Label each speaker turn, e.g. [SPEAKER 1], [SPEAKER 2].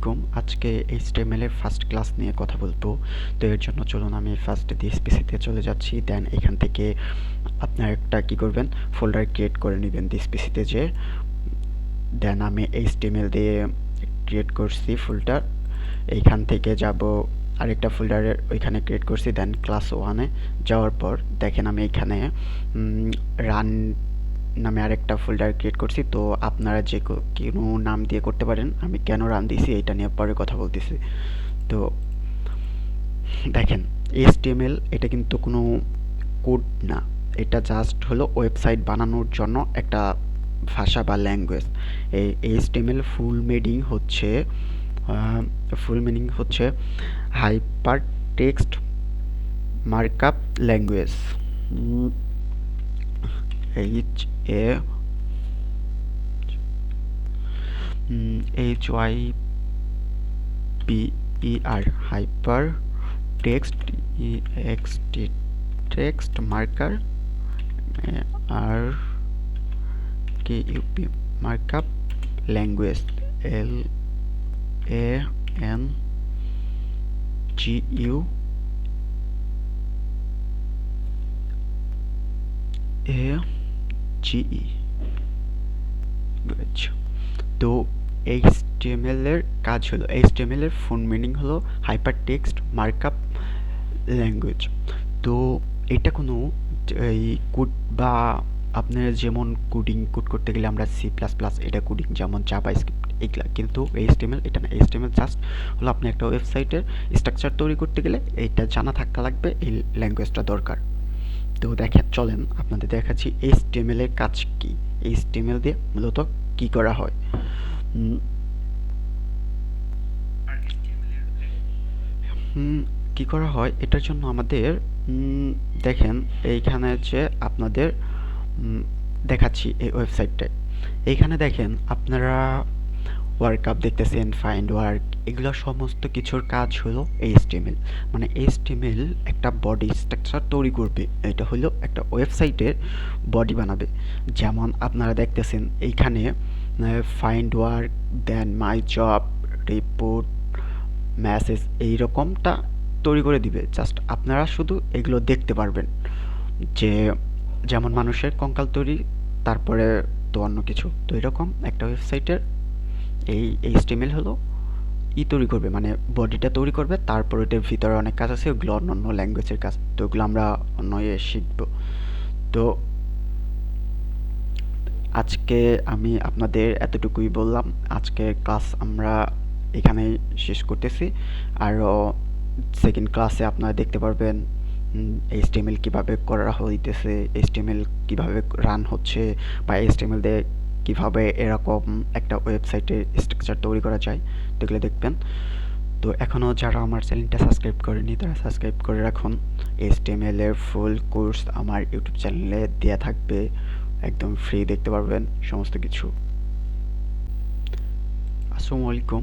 [SPEAKER 1] আলাইকুম। আজকে HTML এর ফার্স্ট ক্লাস নিয়ে কথা বলবো। তো এর জন্য চলুন আমি ফার্স্ট ডিএসপিসিতে চলে যাচ্ছি। দেন এখান থেকে আপনার একটা কি করবেন, ফোল্ডার ক্রিয়েট করে নেবেন ডিএসপিসিতে যে। দেন আমি HTML দিয়ে ক্রিয়েট করছি ফোল্ডার। এইখান থেকে যাব আরেকটা ফোল্ডারের ওইখানে ক্রিয়েট করছি। দেন ক্লাস 1-এ যাওয়ার পর দেখেন আমি এখানে রান নামে আরেকটা ফোল্ডার ক্রিয়েট করছি। তো আপনারা যে কোনো নাম দিয়ে করতে পারেন। আমি কেন রান দিয়েছি এটা নিয়ে পরে কথা বলতেছি। তো দেখেন HTML এটা কিন্তু কোনো কোড না, এটা জাস্ট হলো ওয়েবসাইট বানানোর জন্য একটা ভাষা বা ল্যাঙ্গুয়েজ। এই HTML ফুল মিনিং হচ্ছে hyper text markup language. HYPER hyper text marker আর KUP মার্কআপ ল্যাঙ্গুয়েজ LANGUAGE। তো HTML এর কাজ হলো, HTML এর ফুল মিনিং হলো হাইপার টেক্সট মার্কআপ ল্যাঙ্গুয়েজ। তো এটা কোনো এই কোড বা আপনার যেমন কোড করতে গেলে আমরা C++ এটা কোডিং, যেমন জাভাস্ক্রিপ্ট এগুলা, কিন্তু HTML এটা না। HTML জাস্ট হলো আপনি একটা ওয়েবসাইটের স্ট্রাকচার তৈরি করতে গেলে এইটা জানা থাকা লাগবে, এই ল্যাঙ্গুয়েজটা দরকার। তো দেখেন চলেন আপনাদের দেখাচ্ছি HTML এর কাজ কি, HTML দিয়ে মূলত কি করা হয়। কি করা হয় এটার জন্য আমাদের দেখেন এইখানে যে আপনাদের দেখাচ্ছি এই ওয়েবসাইটটায়। এইখানে দেখেন আপনারা ওয়ার্কআপ দেখতেছেন, ফাইন্ড ওয়ার্ক, এগুলো সমস্ত কিছুর কাজ হলো HTML। মানে HTML একটা বডি স্ট্রাকচার তৈরি করবে, এটা হলো একটা ওয়েবসাইটের বডি বানাবে। যেমন আপনারা দেখতেছেন এইখানে find work, then my job, report, message এইরকমটা তৈরি করে দিবে। জাস্ট আপনারা শুধু এগুলো দেখতে পারবেন, যে যেমন মানুষের কঙ্কাল তৈরি, তারপরে তো অন্য কিছু। তো এরকম একটা ওয়েবসাইটের এই HTML হলো তৈরি করবে, মানে বডিটা তৈরি করবে। তারপর এটার ভিতরে অনেক কাজ আছে, ওগুলো অন্য ল্যাঙ্গুয়েজের কাজ, তো ওগুলো আমরা অন্য শিখব। তো আজকে আমি আপনাদের এতটুকুই বললাম। আজকের ক্লাস আমরা এখানেই শেষ করতেছি। আরও সেকেন্ড ক্লাসে আপনারা দেখতে পারবেন HTML কীভাবে করা হইতেছে, HTML কীভাবে রান হচ্ছে, বা HTML দিয়ে কীভাবে এরকম একটা ওয়েবসাইটের স্ট্রাকচার তৈরি করা যায়, তো এগুলো দেখবেন। তো এখনও যারা আমার চ্যানেলটা সাবস্ক্রাইব করেনি তারা সাবস্ক্রাইব করে রাখুন। HTML এর ফুল কোর্স আমার ইউটিউব চ্যানেলে দেওয়া থাকবে, একদম ফ্রি দেখতে পারবেন সমস্ত কিছু। আসসালামু আলাইকুম।